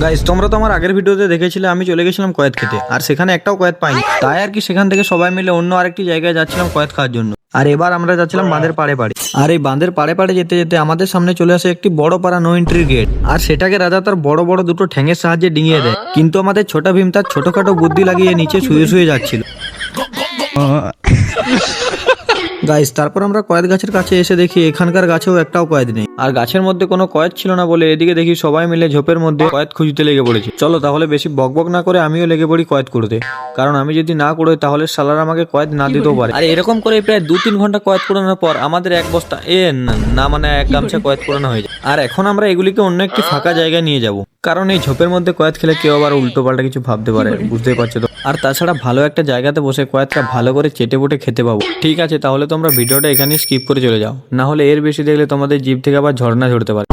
Guys তোমরা তো আমার আগের ভিডিওতে দেখেছিলে আমি চলে গেছিলাম কয়েদ খেতে, আর সেখানে একটাও কয়েদ পাইনি। তাই আর কি সেখান থেকে সবাই মিলে অন্য আরেকটি জায়গায় যাচ্ছিলাম কয়েদ খাওয়ার জন্য। আর এবার আমরা যাচ্ছিলাম বাঁধের পাড়ে পাড়ে। আর এই বাঁধের পাড়ে পাড়ে যেতে যেতে আমাদের সামনে চলে আসে একটি বড় পাড়া নো এন্ট্রি গেট। আর সেটাকে রাজা তার বড় বড় দুটো ঠ্যাঙের সাহায্যে ডিঙিয়ে দেয়, কিন্তু আমাদের ছোট ভীম তার ছোটখাটো বুদ্ধি লাগিয়ে নিচে শুয়ে শুয়ে যাচ্ছিল। গাইস তারপর আমরা কয়েদ গাছের কাছে এসে দেখি এখানকার গাছেও একটাও কয়েদ নেই, আর গাছের মধ্যে কোনো কয়েদ ছিল না বলে এদিকে দেখি সবাই মিলে ঝোপের মধ্যে কয়েদ খুঁজতে লেগে পড়েছে। চলো তাহলে বেশি বকবক না করে আমিও লেগে পড়ি কয়েদ করতে, কারণ আমি যদি না করি তাহলে সালার আমাকে কয়েদ না দিতেও পারে। আর এরকম করে প্রায় 2-3 ঘন্টা কয়েদ কুড়ানোর পর আমাদের এক বস্তা না মানে এক গামছা কয়েদ কুড়ানো হয়ে যায়। আর এখন আমরা এগুলিকে অন্য একটি ফাঁকা জায়গায় নিয়ে যাব, কারণ এই ঝোপের মধ্যে কয়েদ খেলে কেউ আবার উল্টো পাল্টা কিছু ভাবতে পারে, বুঝতেই পারছো তো। আর তাছাড়া ভালো একটা জায়গাতে বসে কয়েদটা ভালো করে চেটে পুটে খেতে পাবো। ঠিক আছে তাহলে তোমরা ভিডিওটা এখানে স্কিপ করে চলে যাও, না হলে এর বেশি দেখলে তোমাদের জিভ থেকে আবার ঝর্ণা ঝরতে পারে।